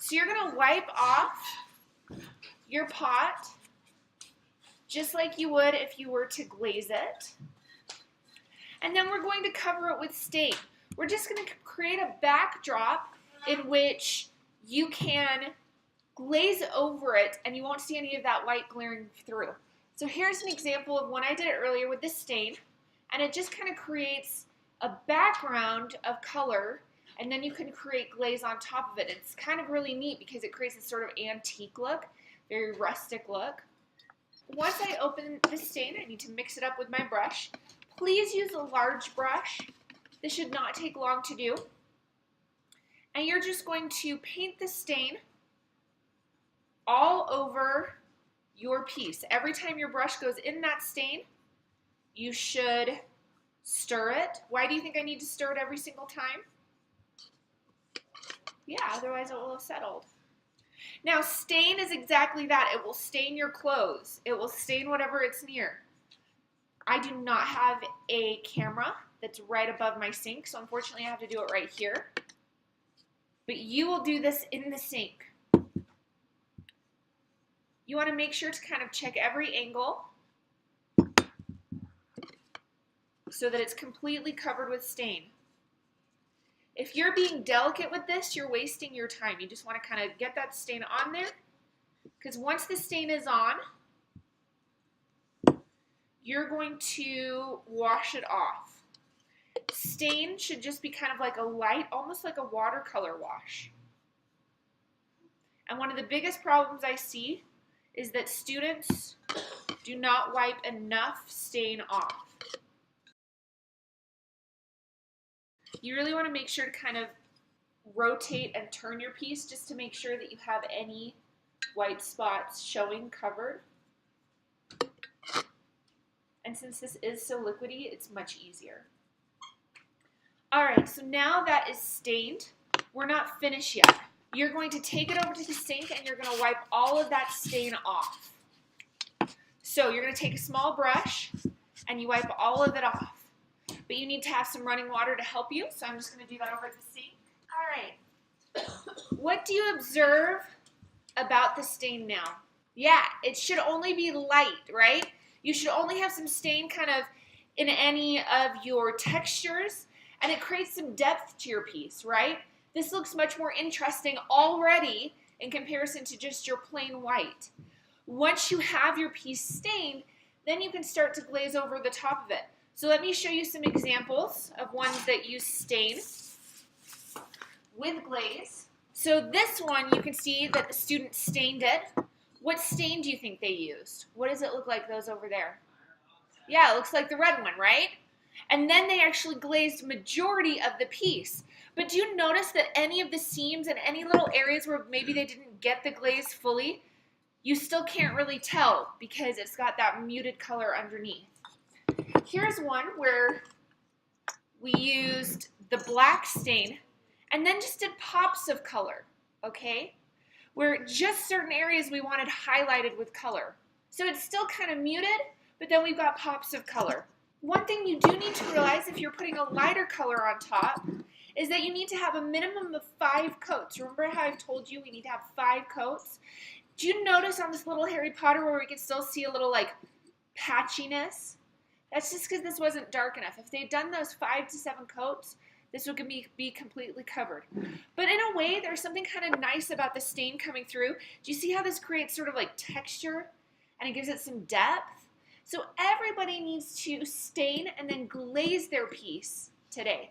So you're going to wipe off your pot just like you would if you were to glaze it. And then we're going to cover it with stain. We're just going to create a backdrop in which you can glaze over it and you won't see any of that white glaring through. So here's an example of when I did it earlier with this stain, and it just kind of creates a background of color, and then you can create glaze on top of it. It's kind of really neat because it creates this sort of antique look, very rustic look. Once I open the stain, I need to mix it up with my brush. Please use a large brush. This should not take long to do. And you're just going to paint the stain all over your piece. Every time your brush goes in that stain, you should stir it. Why do you think I need to stir it every single time? Yeah, otherwise it will have settled. Now, stain is exactly that. It will stain your clothes. It will stain whatever it's near. I do not have a camera that's right above my sink, so unfortunately I have to do it right here. But you will do this in the sink. You want to make sure to kind of check every angle so that it's completely covered with stain. If you're being delicate with this, you're wasting your time. You just want to kind of get that stain on there, because once the stain is on, you're going to wash it off. Stain should just be kind of like a light, almost like a watercolor wash. And one of the biggest problems I see is that students do not wipe enough stain off. You really want to make sure to kind of rotate and turn your piece just to make sure that you have any white spots showing covered. And since this is so liquidy, it's much easier. Alright, so now that is stained, we're not finished yet. You're going to take it over to the sink and you're going to wipe all of that stain off. So you're going to take a small brush and you wipe all of it off. But you need to have some running water to help you, so I'm just going to do that over at the sink. Alright, what do you observe about the stain now? Yeah, it should only be light, right? You should only have some stain kind of in any of your textures, and it creates some depth to your piece, right? This looks much more interesting already in comparison to just your plain white. Once you have your piece stained, then you can start to glaze over the top of it. So let me show you some examples of ones that use stain with glaze. So this one, you can see that the student stained it. What stain do you think they used? What does it look like, those over there? Yeah, it looks like the red one, right? And then they actually glazed majority of the piece. But do you notice that any of the seams and any little areas where maybe they didn't get the glaze fully, you still can't really tell because it's got that muted color underneath. Here's one where we used the black stain and then just did pops of color, okay? Where just certain areas we wanted highlighted with color. So it's still kind of muted, but then we've got pops of color. One thing you do need to realize if you're putting a lighter color on top is that you need to have a minimum of 5 coats. Remember how I've told you we need to have 5 coats? Do you notice on this little Harry Potter where we can still see a little like patchiness? That's just because this wasn't dark enough. If they'd done those 5 to 7 coats, this would be completely covered. But in a way, there's something kind of nice about the stain coming through. Do you see how this creates sort of like texture and it gives it some depth? So everybody needs to stain and then glaze their piece today.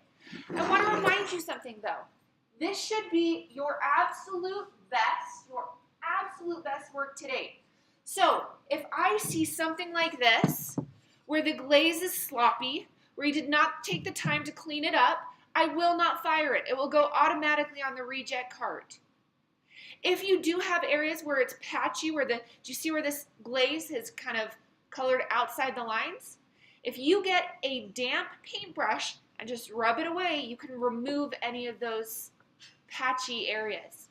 I want to remind you something though. This should be your absolute best work today. So if I see something like this, where the glaze is sloppy, where you did not take the time to clean it up, I will not fire it. It will go automatically on the reject cart. If you do have areas where it's patchy, do you see where this glaze is kind of colored outside the lines? If you get a damp paintbrush and just rub it away, you can remove any of those patchy areas.